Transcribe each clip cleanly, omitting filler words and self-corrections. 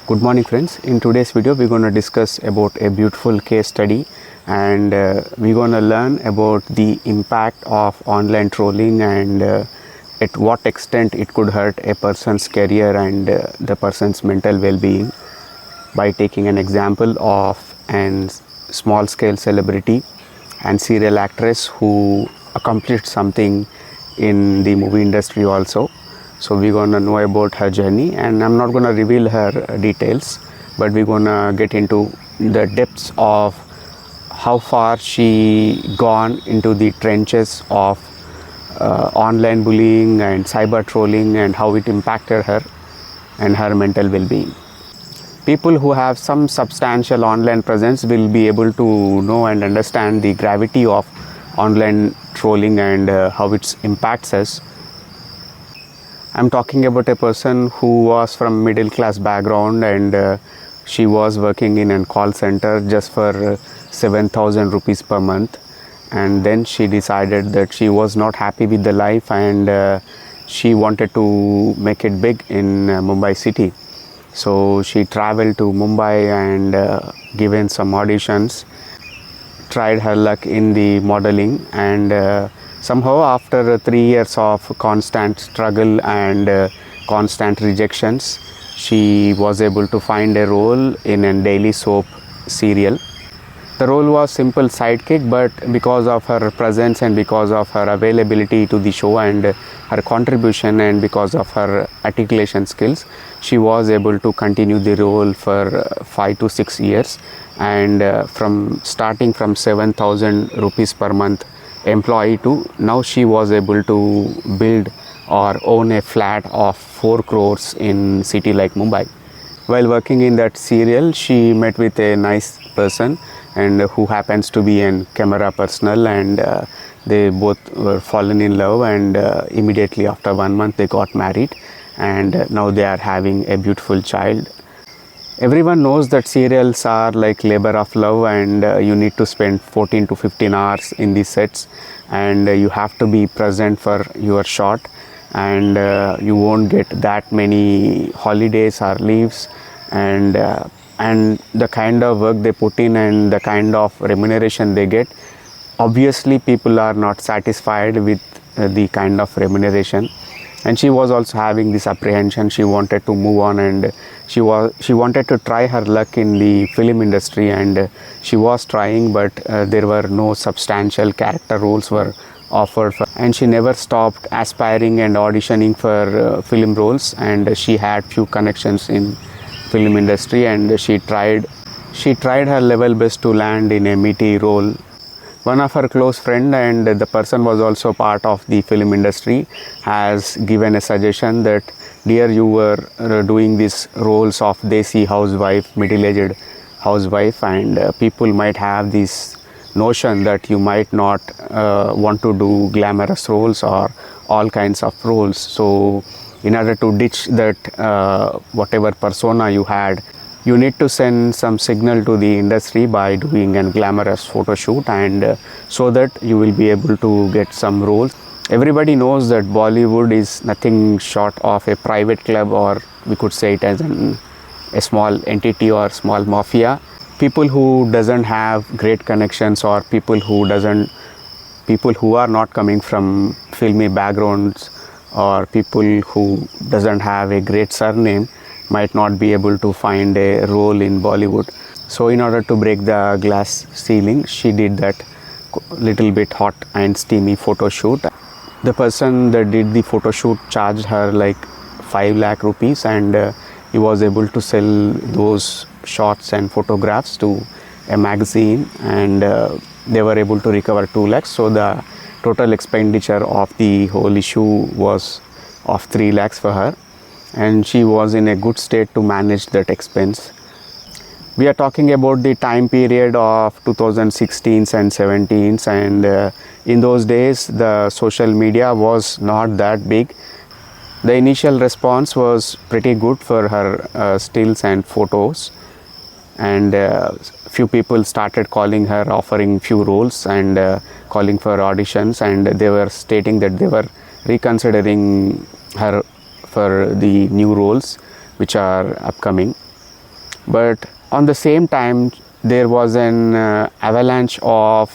Good morning friends. In today's video we're going to discuss about a beautiful case study, and we're going to learn about the impact of online trolling and at what extent it could hurt a person's career and the person's mental well-being, by taking an example of a small scale celebrity and serial actress who accomplished something in the movie industry also. So we're going to know about her journey, and I'm not going to reveal her details, but we're going to get into the depths of how far she gone into the trenches of online bullying and cyber trolling, and how it impacted her and her mental well-being. People who have some substantial online presence will be able to know and understand the gravity of online trolling and how it impacts us. I'm talking about a person who was from middle class background, and she was working in a call center just for 7,000 rupees per month, and then she decided that she was not happy with the life, and she wanted to make it big in Mumbai city. So she traveled to Mumbai and given some auditions, tried her luck in the modeling, and somehow after 3 years of constant struggle and constant rejections, she was able to find a role in a daily soap serial. The role was simple sidekick, but because of her presence and because of her availability to the show and her contribution and because of her articulation skills, she was able to continue the role for 5 to 6 years, and from starting from 7,000 rupees per month employee to now she was able to build or own a flat of 4 crores in city like Mumbai. While working in that serial, she met with a nice person and who happens to be a camera personnel, and they both were fallen in love, and immediately after 1 month they got married, and now they are having a beautiful child. Everyone knows that serials are like labor of love, and you need to spend 14 to 15 hours in the sets, and you have to be present for your shot, and you won't get that many holidays or leaves, and the kind of work they put in and the kind of remuneration they get, obviously people are not satisfied with the kind of remuneration. And she was also having this apprehension. She wanted to move on, and she wanted to try her luck in the film industry, and she was trying, but there were no substantial character roles were offered for, and she never stopped aspiring and auditioning for film roles, and she had few connections in film industry, and she tried her level best to land in a meaty role. One of her close friend, and the person was also part of the film industry, has given a suggestion that, dear, you were doing these roles of desi housewife, middle-aged housewife, and people might have this notion that you might not want to do glamorous roles or all kinds of roles. So in order to ditch that whatever persona you had, you need to send some signal to the industry by doing a glamorous photo shoot, and so that you will be able to get some roles. Everybody knows that Bollywood is nothing short of a private club, or we could say it as a small entity or small mafia. People who doesn't have great connections, or people who are not coming from filmy backgrounds, or people who doesn't have a great surname, might not be able to find a role in Bollywood. So in order to break the glass ceiling, she did that little bit hot and steamy photo shoot. The person that did the photo shoot charged her like 5 lakh rupees, and he was able to sell those shots and photographs to a magazine, and they were able to recover 2 lakhs. So the total expenditure of the whole issue was of 3 lakhs for her, and she was in a good state to manage that expense. We are talking about the time period of 2016s and 17s, and in those days the social media was not that big. The initial response was pretty good for her stills and photos, and few people started calling her, offering few roles, and calling for auditions, and they were stating that they were reconsidering her for the new roles which are upcoming. But on the same time, there was an avalanche of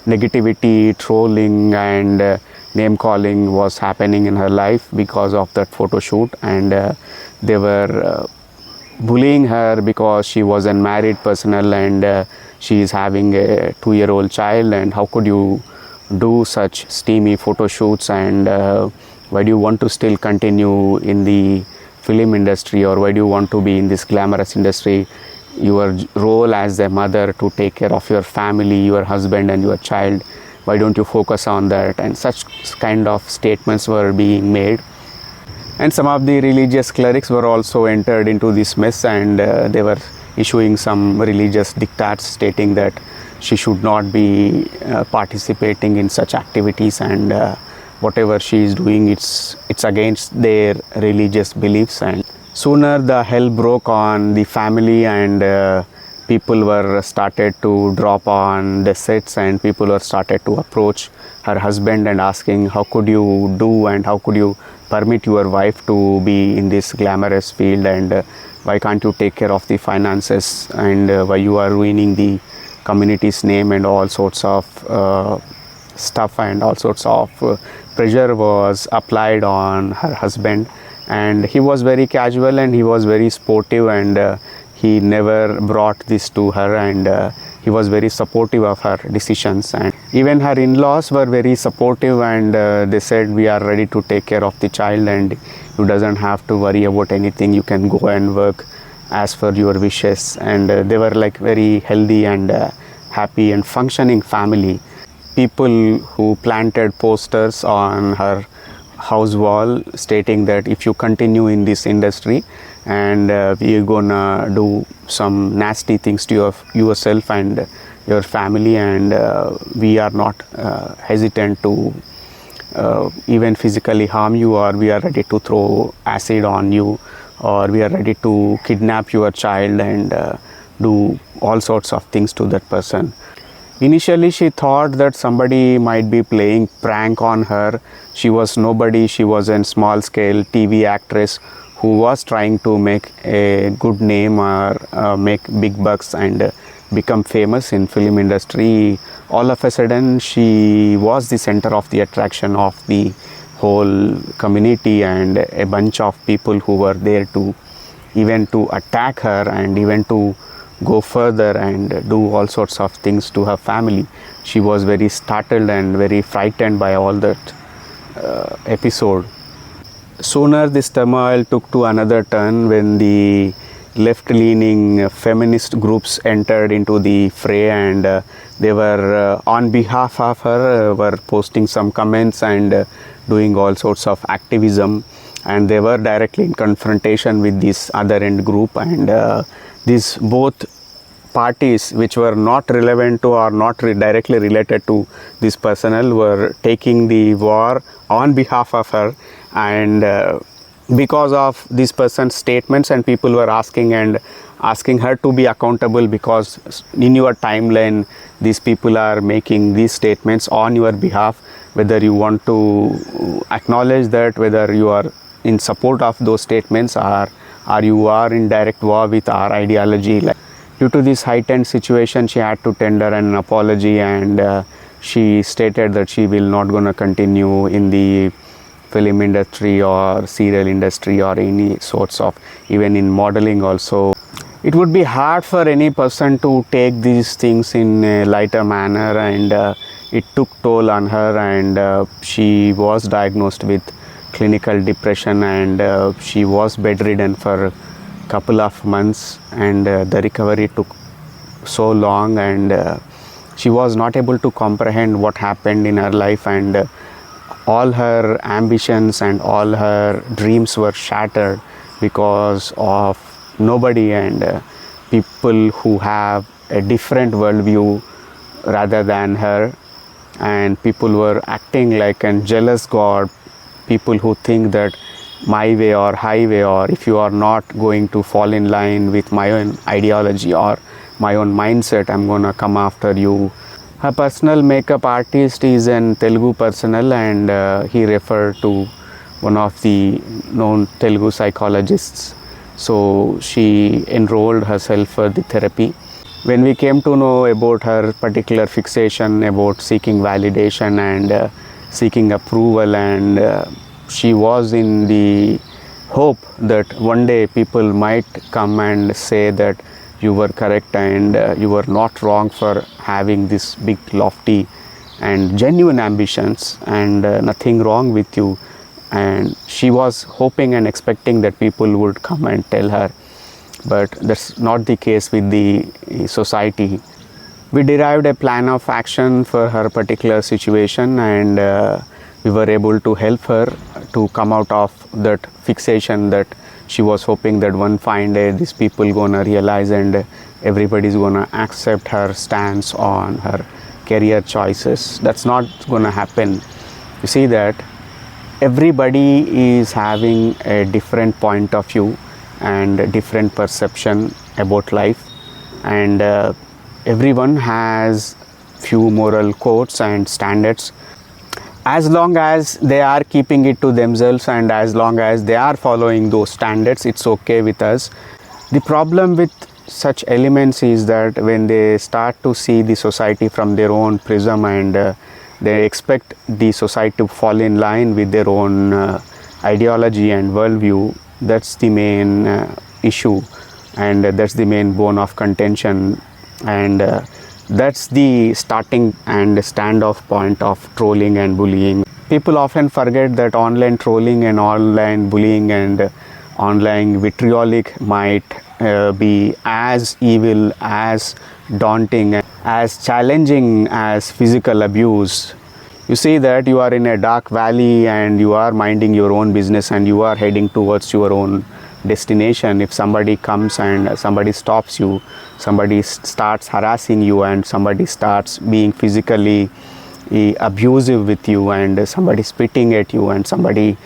negativity, trolling, and name calling was happening in her life because of that photo shoot. And they were bullying her because she was a married personnel, and she is having a 2-year-old child, and how could you do such steamy photo shoots, and why do you want to still continue in the film industry, or why do you want to be in this glamorous industry? Your role as a mother to take care of your family, your husband and your child, why don't you focus on that? And such kind of statements were being made. And some of the religious clerics were also entered into this mess, and they were issuing some religious diktats stating that she should not be participating in such activities, and whatever she is doing, it's against their religious beliefs. And sooner the hell broke on the family, and people were started to drop on the sets, and people were started to approach her husband and asking, how could you do, and how could you permit your wife to be in this glamorous field, and why can't you take care of the finances, and why you are ruining the community's name, and all sorts of stuff, and all sorts of pressure was applied on her husband. And he was very casual, and he was very sportive, and he never brought this to her, and he was very supportive of her decisions. And even her in-laws were very supportive, and they said, we are ready to take care of the child, and you doesn't have to worry about anything, you can go and work as per your wishes. And they were like very healthy and happy and functioning family. People who planted posters on her house wall stating that if you continue in this industry, and we're gonna do some nasty things to yourself and your family, and we are not hesitant to even physically harm you, or we are ready to throw acid on you, or we are ready to kidnap your child and do all sorts of things to that person. Initially, she thought that somebody might be playing prank on her. She was nobody. She was a small scale TV actress who was trying to make a good name, or make big bucks and become famous in film industry. All of a sudden, she was the center of the attraction of the whole community, and a bunch of people who were there to even to attack her, and even to go further and do all sorts of things to her family. She was very startled and very frightened by all that episode. Sooner this turmoil took to another turn when the left-leaning feminist groups entered into the fray, and they were on behalf of her were posting some comments and doing all sorts of activism, and they were directly in confrontation with this other end group. And these both parties, which were not relevant to or not directly related to this personnel, were taking the war on behalf of her. And because of this person's statements, and people were asking her to be accountable, because in your timeline these people are making these statements on your behalf, whether you want to acknowledge that, whether you are in support of those statements, or you are in direct war with our ideology. Like, due to this heightened situation, she had to tender an apology, and she stated that she will not gonna continue in the film industry or serial industry or any sorts of, even in modeling also. It would be hard for any person to take these things in a lighter manner, and it took toll on her, and she was diagnosed with clinical depression, and she was bedridden for a couple of months, and the recovery took so long, and she was not able to comprehend what happened in her life, and all her ambitions and all her dreams were shattered because of nobody, and people who have a different worldview rather than her, and people were acting like a jealous god, people who think that my way or highway, or if you are not going to fall in line with my own ideology or my own mindset, I'm gonna come after you. Her personal makeup artist is an Telugu personnel, and he referred to one of the known Telugu psychologists, So she enrolled herself for the therapy. When we came to know about her particular fixation about seeking validation and seeking approval, and she was in the hope that one day people might come and say that you were correct and you were not wrong for having this big lofty and genuine ambitions, and nothing wrong with you. And she was hoping and expecting that people would come and tell her, but that's not the case with the society. We derived a plan of action for her particular situation, and we were able to help her to come out of that fixation that she was hoping that one fine day these people gonna realize and everybody's gonna accept her stance on her career choices. That's not gonna happen. You see that everybody is having a different point of view and a different perception about life, and everyone has few moral codes and standards. As long as they are keeping it to themselves and as long as they are following those standards, it's okay with us. The problem with such elements is that when they start to see the society from their own prism and they expect the society to fall in line with their own ideology and worldview, that's the main issue, and that's the main bone of contention, and that's the starting and standoff point of trolling and bullying. People often forget that online trolling and online bullying and online vitriolic might be as evil, as daunting, as challenging as physical abuse. You see that you are in a dark valley and you are minding your own business and you are heading towards your own destination. If somebody comes and somebody stops you, somebody starts harassing you and somebody starts being physically abusive with you and somebody spitting at you and somebody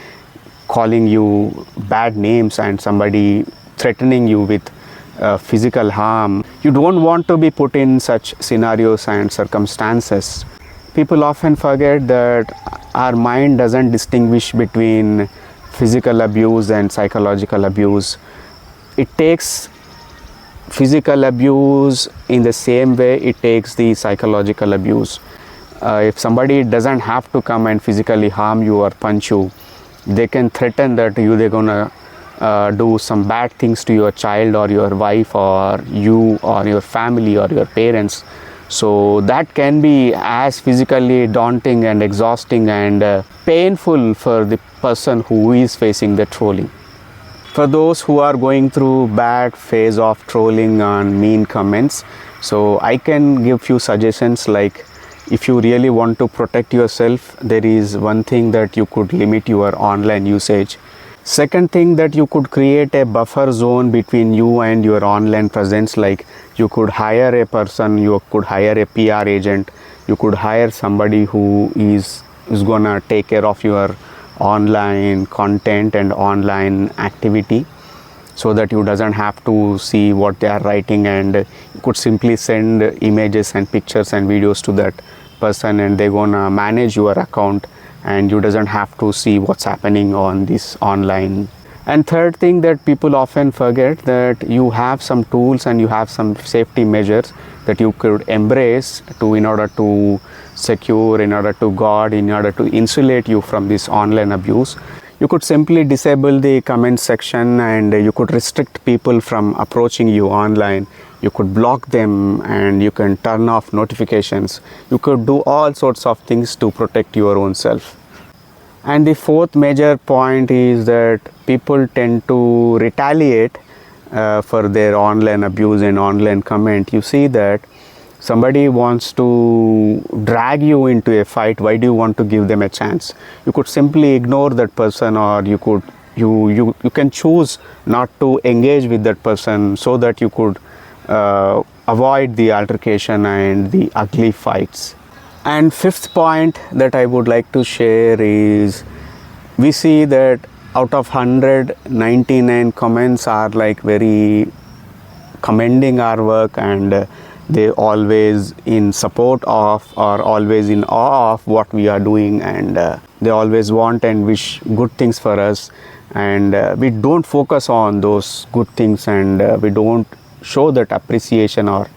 calling you bad names and somebody threatening you with physical harm, you don't want to be put in such scenarios and circumstances. People often forget that our mind doesn't distinguish between physical abuse and psychological abuse. It takes physical abuse in the same way it takes the psychological abuse. If somebody doesn't have to come and physically harm you or punch you, they can threaten that they're gonna do some bad things to your child or your wife or you or your family or your parents. So that can be as physically daunting and exhausting and painful for the person who is facing the trolling. For those who are going through bad phase of trolling on mean comments, so I can give few suggestions, like if you really want to protect yourself, there is one thing that you could limit your online usage. Second thing, that you could create a buffer zone between you and your online presence, like you could hire a person, you could hire a PR agent, you could hire somebody who is gonna take care of your online content and online activity, so that you doesn't have to see what they are writing, and you could simply send images and pictures and videos to that person and they're gonna manage your account and you doesn't have to see what's happening on this online. And third thing that people often forget, that you have some tools and you have some safety measures that you could embrace in order to secure, in order to guard, in order to insulate you from this online abuse. You could simply disable the comment section and you could restrict people from approaching you online. You could block them and you can turn off notifications. You could do all sorts of things to protect your own self. And the fourth major point is that people tend to retaliate for their online abuse and online comment. You see that somebody wants to drag you into a fight. Why do you want to give them a chance? You could simply ignore that person, or you can choose not to engage with that person so that you could avoid the altercation and the ugly fights. And fifth point that I would like to share is, we see that out of 199 comments are like very commending our work, and they always in support of or always in awe of what we are doing, and they always want and wish good things for us. and we don't focus on those good things, and we don't show that appreciation or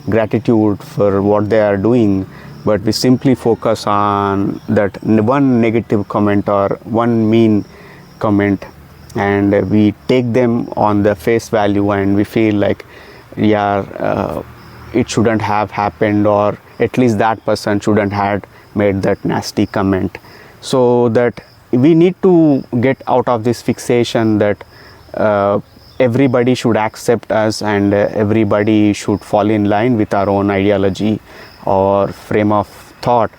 gratitude for what they are doing, but we simply focus on that one negative comment or one mean comment, and we take them on the face value, and we feel like, yeah, it shouldn't have happened, or at least that person shouldn't have made that nasty comment. So that we need to get out of this fixation that everybody should accept us, and everybody should fall in line with our own ideology or frame of thought.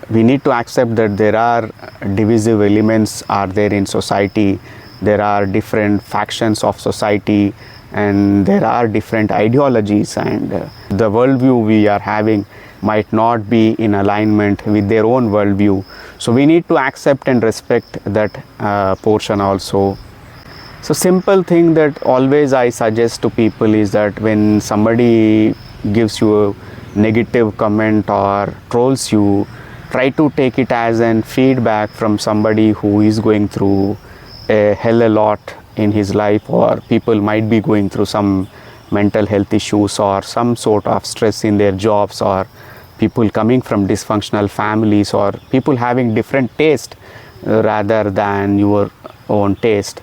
We need to accept that there are divisive elements are there in society, there are different factions of society, and there are different ideologies, and the worldview we are having might not be in alignment with their own worldview. So we need to accept and respect that portion also. So simple thing that always I suggest to people is that when somebody gives you a negative comment or trolls you, try to take it as an feedback from somebody who is going through a hell a lot in his life, or people might be going through some mental health issues or some sort of stress in their jobs, or people coming from dysfunctional families, or people having different taste rather than your own taste.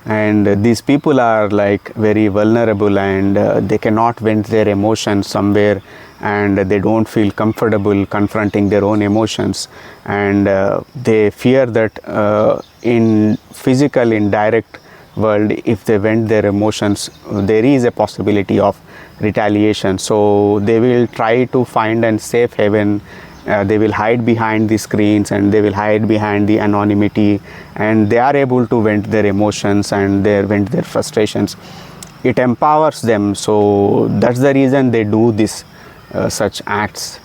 And these people are like very vulnerable, and they cannot vent their emotions somewhere, and they don't feel comfortable confronting their own emotions, and they fear that in physical, in direct world, if they vent their emotions, there is a possibility of retaliation. So they will try to find a safe haven. They will hide behind the screens, and they will hide behind the anonymity, and they are able to vent their emotions and vent their frustrations. It empowers them. So that's the reason they do this such acts.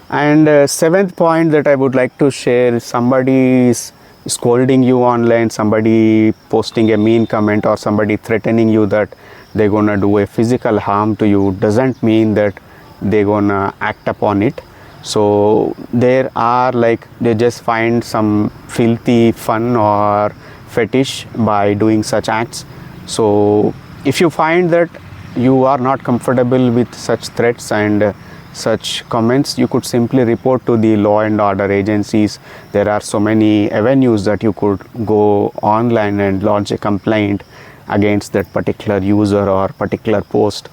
And seventh point that I would like to share is, somebody is scolding you online, somebody posting a mean comment, or somebody threatening you that they're gonna do a physical harm to you, doesn't mean that they're gonna act upon it. So there are like, they just find some filthy fun or fetish by doing such acts. So if you find that you are not comfortable with such threats and such comments, you could simply report to the law and order agencies. There are so many avenues that you could go online and launch a complaint against that particular user or particular post,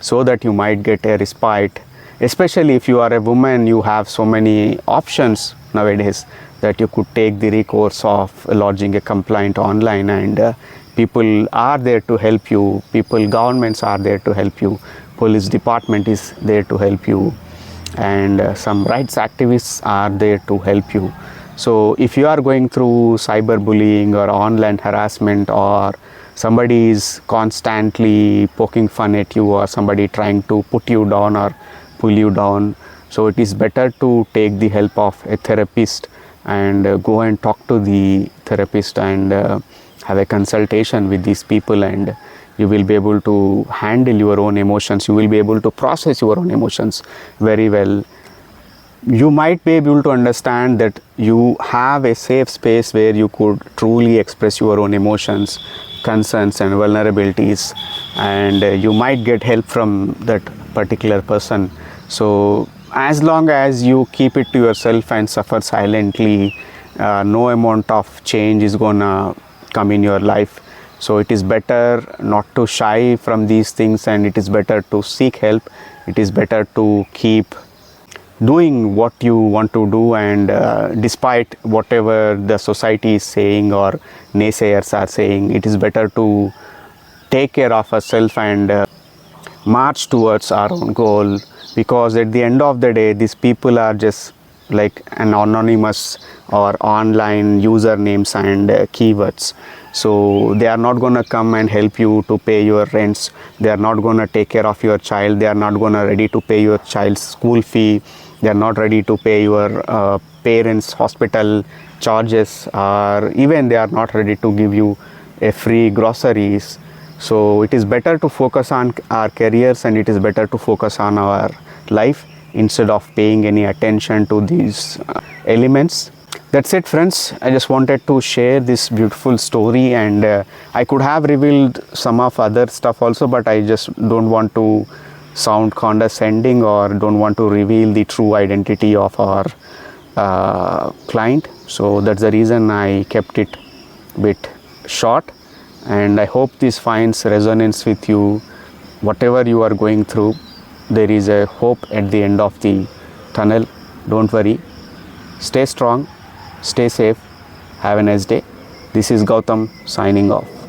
so that you might get a respite. Especially if you are a woman, you have so many options nowadays that you could take the recourse of lodging a complaint online, and people are there to help you. Governments are there to help you. Police department is there to help you, and some rights activists are there to help you. So if you are going through cyberbullying or online harassment, or somebody is constantly poking fun at you, or somebody trying to put you down or pull you down, so it is better to take the help of a therapist, and go and talk to the therapist, and have a consultation with these people, and you will be able to handle your own emotions. You will be able to process your own emotions very well. You might be able to understand that you have a safe space where you could truly express your own emotions, concerns and vulnerabilities, and you might get help from that particular person. So as long as you keep it to yourself and suffer silently, no amount of change is gonna come in your life. So it is better not to shy from these things, and it is better to seek help. It is better to keep doing what you want to do, and despite whatever the society is saying or naysayers are saying, it is better to take care of ourselves and march towards our own goal. Because at the end of the day, these people are just like an anonymous or online usernames and keywords. So they are not going to come and help you to pay your rents. They are not going to take care of your child. They are not going to ready to pay your child's school fee. They are not ready to pay your parents' hospital charges, or even they are not ready to give you a free groceries. So it is better to focus on our careers, and it is better to focus on our life instead of paying any attention to these elements. That's it, friends. I just wanted to share this beautiful story, and I could have revealed some of other stuff also, but I just don't want to sound condescending or don't want to reveal the true identity of our client. So that's the reason I kept it a bit short, and I hope this finds resonance with you. Whatever you are going through, there is a hope at the end of the tunnel. Don't worry. Stay strong, stay safe, have a nice day. This is Gautam signing off.